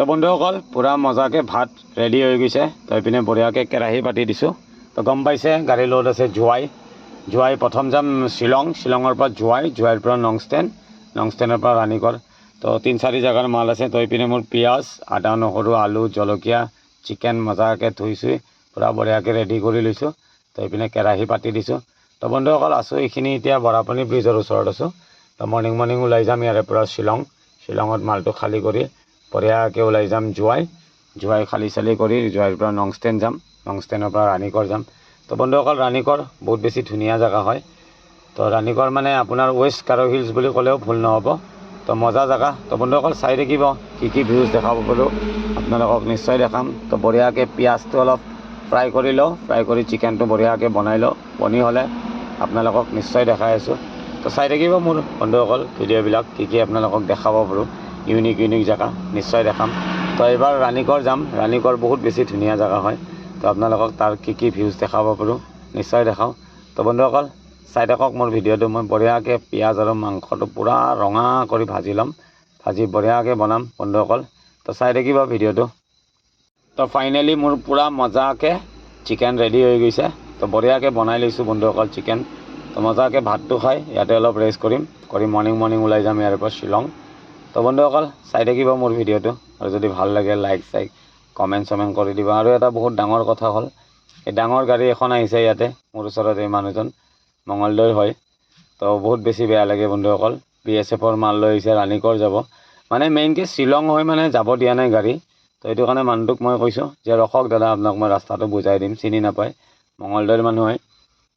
তো বন্ধুসকল পুৰা মজাকৈ ভাত ৰেডি হৈ গৈছে। তো এইপিনে বঢ়িয়াকৈ কেৰাহী পাতি দিছোঁ। তো গম পাইছে গাড়ী লোড আছে জোৱাই প্ৰথম যাম শ্বিলঙৰ পৰা জোৱাইৰ পৰা নংষ্টেনৰ পৰা ৰাণীগড়। তো 3-4 জেগাৰ মাল আছে। তো এইপিনে মোৰ পিঁয়াজ, আদা, নহৰু, আলু, জলকীয়া, চিকেন মজাকৈ ধুইছোঁ, পুৰা বঢ়িয়াকৈ ৰেডি কৰি লৈছোঁ। তো এইপিনে কেৰাহী পাতি দিছোঁ। তো বন্ধুসকল আছোঁ এইখিনি এতিয়া বৰাপানী ব্ৰিজৰ ওচৰত আছোঁ। তো মৰ্ণিং ওলাই যাম ইয়াৰে পৰা শ্বিলঙত মালটো খালী কৰি বঢ়িয়াকৈ ওলাই যাম জোৱাই খালী চালি কৰি জোৱাইৰ পৰা নংষ্টেন যাম, নংষ্টেনৰ পৰা ৰাণীগড় যাম। তো বন্ধুসকল ৰাণীগড় বহুত বেছি ধুনীয়া জেগা হয়। তো ৰাণীগড় মানে আপোনাৰ ৱেষ্ট গাৰো হিলছ বুলি ক'লেও ভুল নহ'ব। তো মজা জেগা। তো বন্ধুসকল চাই থাকিব কি ভিউজ দেখাব পাৰোঁ আপোনালোকক নিশ্চয় দেখাম। তো বঢ়িয়াকৈ পিঁয়াজটো অলপ ফ্ৰাই কৰি লওঁ, ফ্ৰাই কৰি চিকেনটো বঢ়িয়াকৈ বনাই লওঁ। বনি হ'লে আপোনালোকক নিশ্চয় দেখাই আছোঁ। তো চাই থাকিব মোৰ বন্ধুসকল ভিডিঅ'বিলাক কি আপোনালোকক দেখাব পাৰোঁ। ইউনিক জেগা নিশ্চয় দেখাম। তো এইবাৰ ৰাণীগড় যাম। ৰাণীগড় বহুত বেছি ধুনীয়া জেগা হয়। তো আপোনালোকক তাৰ কি ভিউজ দেখাব পাৰোঁ নিশ্চয় দেখাওঁ। তো বন্ধুসকল চাই থাকক মোৰ ভিডিঅ'টো। মই বঢ়িয়াকৈ পিঁয়াজ আৰু মাংসটো পূৰা ৰঙা কৰি ভাজি ল'ম, ভাজি বঢ়িয়াকৈ বনাম বন্ধুসকল। তো চাই থাকিব ভিডিঅ'টো। তো ফাইনেলি মোৰ পূৰা মজাকৈ চিকেন ৰেডি হৈ গৈছে। তো বঢ়িয়াকৈ বনাই লৈছোঁ বন্ধুসকল চিকেন। তো মজাকৈ ভাতটো খাই ইয়াতে অলপ ৰেষ্ট কৰি মৰ্ণিং ওলাই যাম ইয়াৰ পৰা শ্বিলং। তো বন্ধুসকল চাই থাকিব মোৰ ভিডিঅ'টো। আৰু যদি ভাল লাগে লাইক কমেণ্ট কৰি দিবা। আৰু এটা বহুত ডাঙৰ কথা হ'ল, এই ডাঙৰ গাড়ী এখন আহিছে ইয়াতে মোৰ ওচৰত। এই মানুহজন মঙলদৈৰ হয়। তো বহুত বেছি বেয়া লাগে বন্ধুসকল। BSFৰ মাল লৈ আহিছে, ৰাণীগড় যাব। মানে মেইনকৈ শ্বিলং হৈ মানে যাব দিয়া নাই গাড়ী। তো এইটো কাৰণে মানুহটোক মই কৈছোঁ যে ৰখক দাদা, আপোনাক মই ৰাস্তাটো বুজাই দিম, চিনি নাপায়, মঙলদৈৰ মানুহ হয়।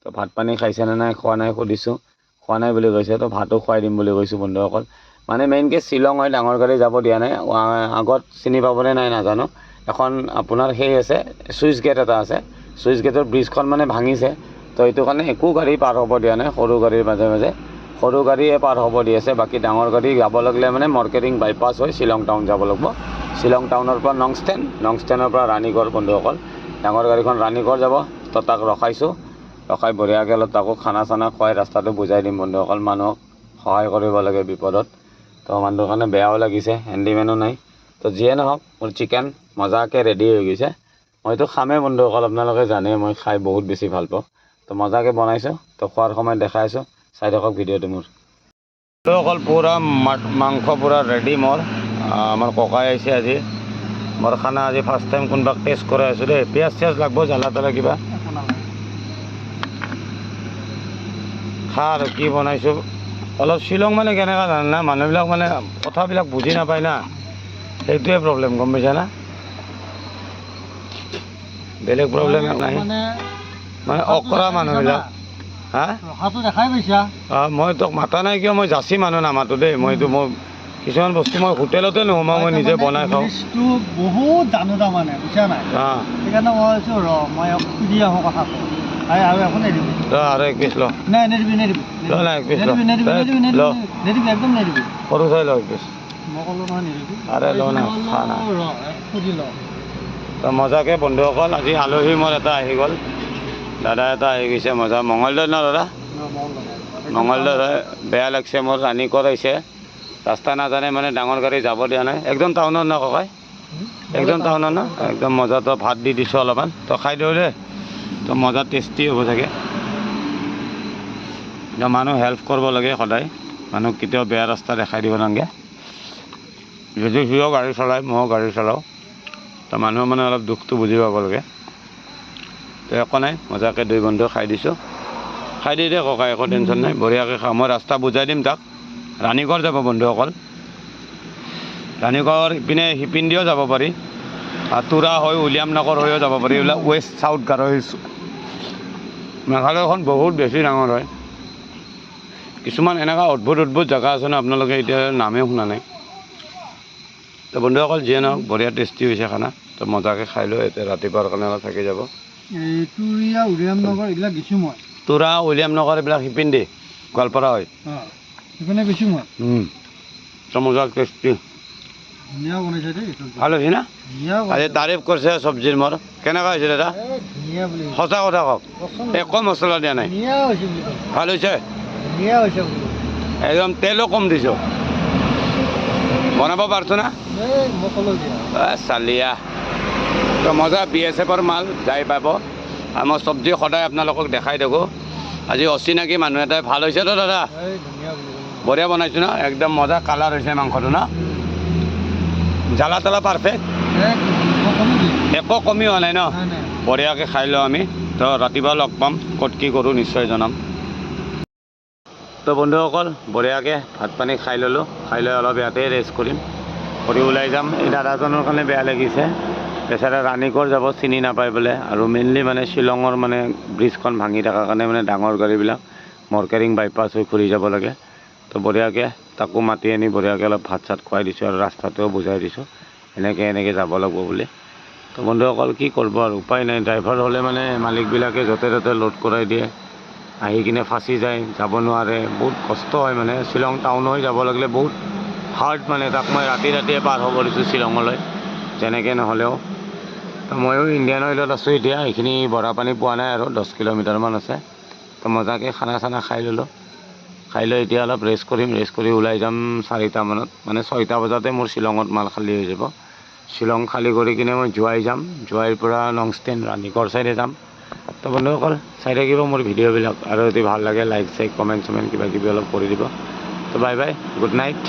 তো ভাত পানী খাইছেনে নাই, খোৱা নাই সুধিছোঁ, খোৱা নাই বুলি কৈছে। তো ভাতো খুৱাই দিম বুলি কৈছোঁ বন্ধুসকল। মানে মেইনকৈ শ্বিলং হৈ ডাঙৰ গাড়ী যাব দিয়া নাই। আগত চিনি পাবনে নাই নাজানো, এখন আপোনাৰ সেই আছে চুইচ গেট এটা আছে। চুইচ গেটৰ ব্ৰিজখন মানে ভাঙিছে। তো এইটো কাৰণে একো গাড়ী পাৰ হ'ব দিয়া নাই। সৰু গাড়ীৰ মাজে সৰু গাড়ীয়ে পাৰ হ'ব দি আছে। বাকী ডাঙৰ গাড়ী যাব লাগিলে মানে মৰ্কেৰিং বাইপাছ হৈ শ্বিলং টাউন যাব লাগিব। শ্বিলং টাউনৰ পৰা নংষ্টেনৰ পৰা ৰাণীগড় বন্ধুসকল। ডাঙৰ গাড়ীখন ৰাণীগড় যাব। তো তাক ৰখাই বঢ়িয়াকৈ অলপ তাকো খানা চানা খুৱাই ৰাস্তাটো বুজাই দিম বন্ধুসকল। মানুহক সহায় কৰিব লাগে বিপদত। তো মানুহটোৰ কাৰণে বেয়াও লাগিছে, হেণ্ডিমেনো নাই। তো যিয়ে নহওক মোৰ চিকেন মজাকৈ ৰেডি হৈ গৈছে। মইতো খামেই বন্ধুসকল, আপোনালোকে জানে মই খাই বহুত বেছি ভাল পাওঁ। তো মজাকৈ বনাইছোঁ। তো খোৱাৰ সময়ত দেখাই আছোঁ, চাই থাকক ভিডিঅ'টো মোৰ। বন্ধুসকল পূৰা মাংস পূৰা ৰেডি মোৰ। আমাৰ ককাই আহিছে আজি। মোৰ খানা আজি ফাৰ্ষ্ট টাইম কোনোবাক টেষ্ট কৰাই আছোঁ দেই। পিঁয়াজ চিয়াজ লাগব জ্বালা তালা কিবা খা। আৰু কি বনাইছোঁ অলপ শ্বিলং মানে কেনেকুৱা জানে না, মানুহবিলাক মানে কথাবিলাক বুজি নাপায় না, সেইটোৱে প্ৰব্লেম, গম পাইছা না। বেলেগ প্ৰব্লেম নাই, মানে অকৰা মানুহবিলাক। হা দেখাই পাইছা? মই তোক মাতা নাই কিয়, মই যাচি মানুহ নামাতো দেই। মই কিছুমান বস্তু মই হোটেলতে নোসোমাওঁ, মই নিজে বনাই খাওঁ। বহুত জানো তাৰমানে, বুজা নাই। সেইকাৰণে মই কৈছোঁ মই সুধি আহোঁ কথাটো। আৰু এখন নেদিবি, আৰু এক পিচ ল। নাই নেদিবি একদম নেদিবি। সৰু চাই ল এক পিচ। মই ক'লোঁ নহয় নেদিবি। আৰে ল না, খা না। সুধি ল। তো মজাকৈ বন্ধুসকল আজি আলহী মোৰ এটা আহি গ'ল, দাদা এটা আহি গৈছে। মজা মঙলদৈ ন দাদা? মঙলদৈ হয়। বেয়া লাগছে মোৰ। ৰাণীগড় আহিছে, ৰাস্তা নাজানে মানে ডাঙৰ গাড়ী যাব দিয়া নাই। একদম টাউনত ন ককাই? একদম টাউনত ন? একদম মজা। তো ভাত দি দিছোঁ অলপমান, তো খাই দিওঁ দেই। তো মজা টেষ্টি হ'ব চাগে। মানুহ হেল্প কৰিব লাগে সদায়, মানুহক কেতিয়াও বেয়া ৰাস্তা দেখাই দিব নালাগে। যদি সিও গাড়ী চলায় ময়ো গাড়ী চলাওঁ, তো মানুহ মানে অলপ দুখটো বুজি পাব লাগে। তো একো নাই, মজাকৈ দুই বন্ধু খাই দিছোঁ। খাই দি দে ককাই, একো টেনশ্যন নাই, বঢ়িয়াকৈ খাওঁ। মই ৰাস্তা বুজাই দিম তাক। ৰাণীগড় যাব বন্ধুসকল। ৰাণীগড় ইপিনে সিপিনেদিও যাব পাৰি, তুৰা হৈ উলিয়াম নগৰ হৈও যাব পাৰি। এইবিলাক ৱেষ্ট চাউথ গাৰো হিলছ। মেঘালয়খন বহুত বেছি ডাঙৰ হয়। কিছুমান এনেকুৱা অদ্ভুত জেগা আছে ন, আপোনালোকে এতিয়া নামেই শুনা নাই। তো বন্ধুসকল যিয়ে নহওক বঢ়িয়া টেষ্টি হৈছে খানা। তো মজাকৈ খাই লৈ এতিয়া ৰাতিপুৱাৰ কাৰণে অলপ থাকি যাব। উলিয়ামনগৰ এইবিলাক গৈছোঁ মই। তুৰা উলিয়ামনগৰ এইবিলাক সিপিনে দি গোৱালপাৰা হয়। সেইপিনে গৈছোঁ মই। তো মজা টেষ্টি, ধুনীয়া বনাইছে দেই। ভাল হৈছে না? আজি তাৰিফ কৰিছে চব্জিৰ মোৰ। কেনেকুৱা হৈছে দাদা? সঁচা কথা কওক, একো মছলা দিয়া নাই, ভাল হৈছে? একদম তেলো কম দিছোঁ। বনাব পাৰছো না এই মই ক'লো দিয়া চালিয়া তো মজা BSFৰ মাল যাই পাব আৰু মই চব্জি সদায় আপোনালোকক দেখাই থাকোঁ আজি অচিনাকি মানুহ এটাই ভাল হৈছে তো দাদা এই ধুনীয়া বুলি ক'লো বঢ়িয়া বনাইছোঁ না একদম মজা কালাৰ হৈছে মাংসটো না জ্বালা তালা পাৰফেক্ট মই ক'লো দিয়া একো কমি হোৱা নাই ন নাই নাই বঢ়িয়াকৈ খাই লওঁ আমি তো ৰাতিপুৱা লগ পাম ক'ত কি কৰোঁ নিশ্চয় জনাম তো বন্ধুসকল বঢ়িয়াকৈ ভাত পানী খাই ল'লোঁ খাই লৈ অলপ ইয়াতে ৰেষ্ট কৰিম কৰি ওলাই যাম এই দাদাজনৰ কাৰণে বেয়া লাগিছে বেচাৰা ৰাণীকৰ যাব চিনি নাপায় বোলে আৰু মেইনলি মানে শ্বিলঙৰ মানে ব্ৰিজখন ভাঙি থকাৰ কাৰণে মানে ডাঙৰ গাড়ীবিলাক মৰকেৰিং বাইপাছ হৈ ঘূৰি যাব লাগে তো বঢ়িয়াকৈ তাকো মাতি আনি বঢ়িয়াকৈ অলপ ভাত চাত খুৱাই দিছোঁ আৰু ৰাস্তাটোও বুজাই দিছোঁ এনেকৈ যাব লাগিব বুলি তো বন্ধুসকল কি কৰিব আৰু উপায় নাই ড্ৰাইভাৰ হ'লে মানে মালিকবিলাকে য'তে ত'তে লোড কৰাই দিয়ে আহি কিনে ফাঁচি যায় যাব নোৱাৰে বহুত কষ্ট হয় মানে শ্বিলং টাউন হৈ যাব লাগিলে বহুত হাৰ্ড মানে তাক মই ৰাতিয়ে পাৰ হ'ব দিছোঁ শ্বিলঙলৈ যেনেকৈ নহ'লেও তো ময়ো ইণ্ডিয়ান অইলত আছোঁ এতিয়া এইখিনি বৰা পানী পোৱা নাই আৰু 10 কিলোমিটাৰমান আছে তো মজাকৈ খানা চানা খাই ল'লোঁ খাই লৈ এতিয়া অলপ ৰেষ্ট কৰিম ৰেষ্ট কৰি ওলাই যাম 4টা মানত মানে 6টা বজাতে মোৰ শ্বিলঙত মাল খালী হৈ যাব শ্বিলং খালী কৰি কিনে মই জোৱাই যাম জোৱাইৰ পৰা লংষ্টেন ৰাণীকৰ চাইডে যাম তো বন্ধুসকল চাই থাকিব মোৰ ভিডিঅ'বিলাক আৰু যদি ভাল লাগে লাইক চাইক কমেণ্ট চমেণ্ট কিবা কিবি অলপ কৰি দিব তো বাই বাই গুড নাইট